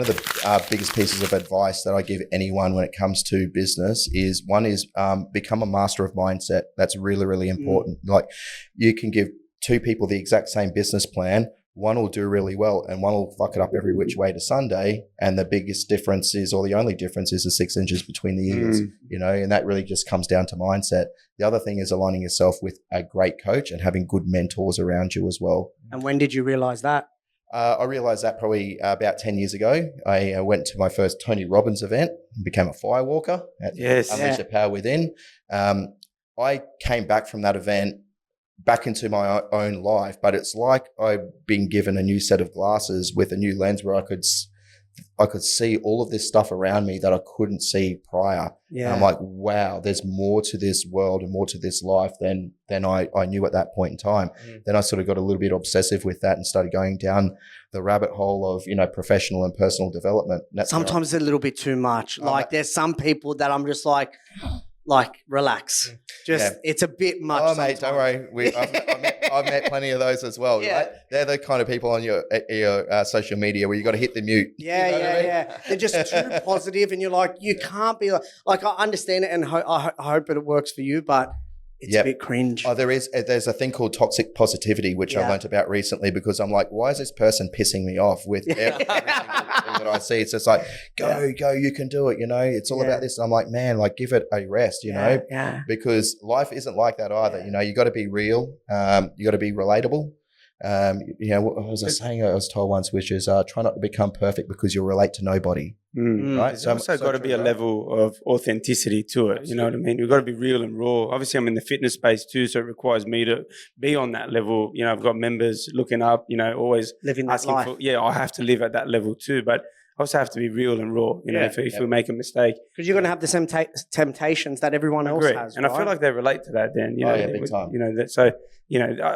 One of the biggest pieces of advice that I give anyone when it comes to business is become a master of mindset. That's really, really important. Like, you can give two people the exact same business plan. One will do really well and one will fuck it up every which way to Sunday. And the biggest difference is, or the only difference is the 6 inches between the ears, and that really just comes down to mindset. The other thing is aligning yourself with a great coach and having good mentors around you as well. And when did you realize that? I realized that probably about 10 years ago. I went to my first Tony Robbins event and became a firewalker at Unleash the Power Within. I came back from that event back into my own life, but it's like I've been given a new set of glasses with a new lens where I could see all of this stuff around me that I couldn't see prior. Yeah. And I'm like, wow, there's more to this world and more to this life than I knew at that point in time. Then I sort of got a little bit obsessive with that and started going down the rabbit hole of, professional and personal development. Sometimes it's a little bit too much. There's some people that I'm just like, relax. It's a bit much. Oh, mate, don't worry. I've met plenty of those as well, right? They're the kind of people on your social media where you got to hit the mute. Yeah. They're just too positive, and you're like, you can't be like I understand it, and I hope that it works for you, but it's a bit cringe. Oh, there's a thing called toxic positivity, which I learned about recently, because I'm like, why is this person pissing me off with every single thing that I see? It's just like, go, you can do it. It's all about this. And I'm like, man, give it a rest, because life isn't like that either. You got to be real. You got to be relatable. What was I saying? I was told once, which is try not to become perfect because you'll relate to nobody. Right? There's also got to be a level of authenticity to it. Absolutely. You know what I mean? We've got to be real and raw. Obviously, I'm in the fitness space too, so it requires me to be on that level. I've got members looking up, always living that life. I have to live at that level too, but I also have to be real and raw, if we make a mistake. Because you're going to have the same temptations that everyone else has, and I feel like they relate to that, Dan. Big time.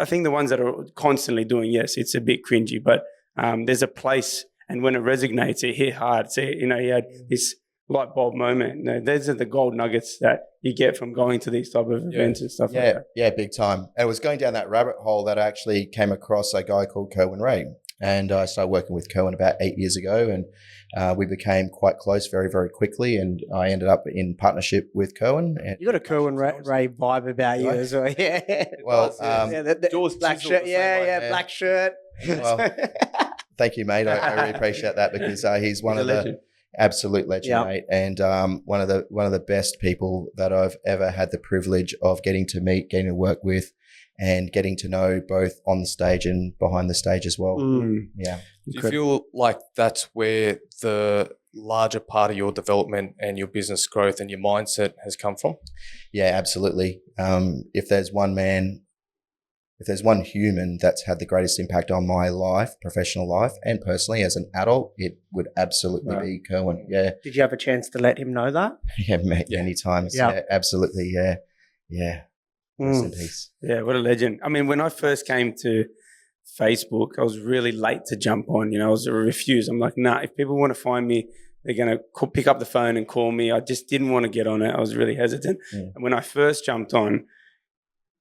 I think the ones that are constantly doing, yes, it's a bit cringy, but there's a place, and when it resonates, it hit hard. So, you had this light bulb moment. Those are the gold nuggets that you get from going to these type of events and stuff like that. Yeah, big time. And it was going down that rabbit hole that I actually came across a guy called Kerwin Rae. And I started working with Kerwin about 8 years ago, and we became quite close very, very quickly. And I ended up in partnership with Kerwin. You got a Kerwin Rae vibe about you as well, Well, the black shirt, black shirt. Well, thank you, mate. I really appreciate that, because he's one of the absolute legend, mate, and one of the best people that I've ever had the privilege of getting to meet, getting to work with, and getting to know both on the stage and behind the stage as well. Yeah. Do you feel like that's where the larger part of your development and your business growth and your mindset has come from? Yeah, absolutely. If there's one human that's had the greatest impact on my life, professional life, and personally as an adult, it would absolutely be Kerwin. Yeah. Did you have a chance to let him know that? Yeah, many times. Yeah, absolutely. Yeah. Rest in peace. Yeah, what a legend. I mean, when I first came to Facebook, I was really late to jump on. I was refused. I'm like, nah, if people want to find me, they're going to pick up the phone and call me. I just didn't want to get on it. I was really hesitant. And when I first jumped on,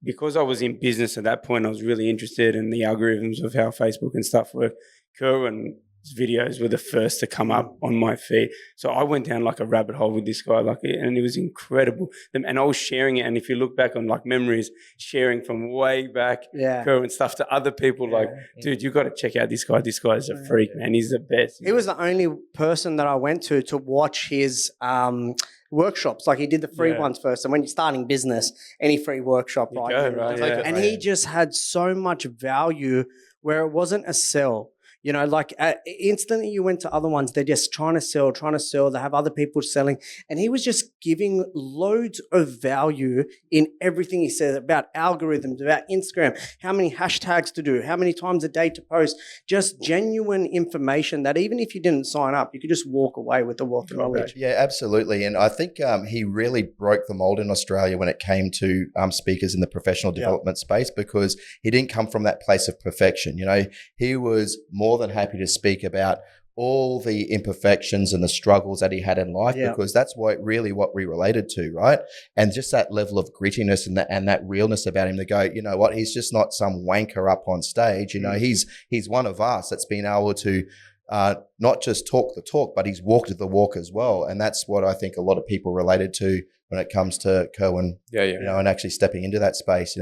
because I was in business at that point, I was really interested in the algorithms of how Facebook and stuff work. Kerwin's videos were the first to come up on my feed. So I went down like a rabbit hole with this guy, and it was incredible. And I was sharing it. And if you look back on memories, sharing from way back, Kerwin stuff to other people, dude, you got to check out this guy. This guy's a freak, man. He's the best. He was the only person that I went to watch his workshops. He did the free ones first. And when you're starting business, any free workshop, and he just had so much value where it wasn't a sell. Instantly you went to other ones, they're just trying to sell. They have other people selling. And he was just giving loads of value in everything he said about algorithms, about Instagram, how many hashtags to do, how many times a day to post, just genuine information that even if you didn't sign up, you could just walk away with the wealth of knowledge. Yeah, absolutely. And I think he really broke the mold in Australia when it came to speakers in the professional development space, because he didn't come from that place of perfection. He was more than happy to speak about all the imperfections and the struggles that he had in life, because that's what we related to, right? And just that level of grittiness and that realness about him to go, you know what, he's just not some wanker up on stage. He's one of us that's been able to not just talk the talk, but he's walked the walk as well. And that's what I think a lot of people related to when it comes to Kerwin, and actually stepping into that space,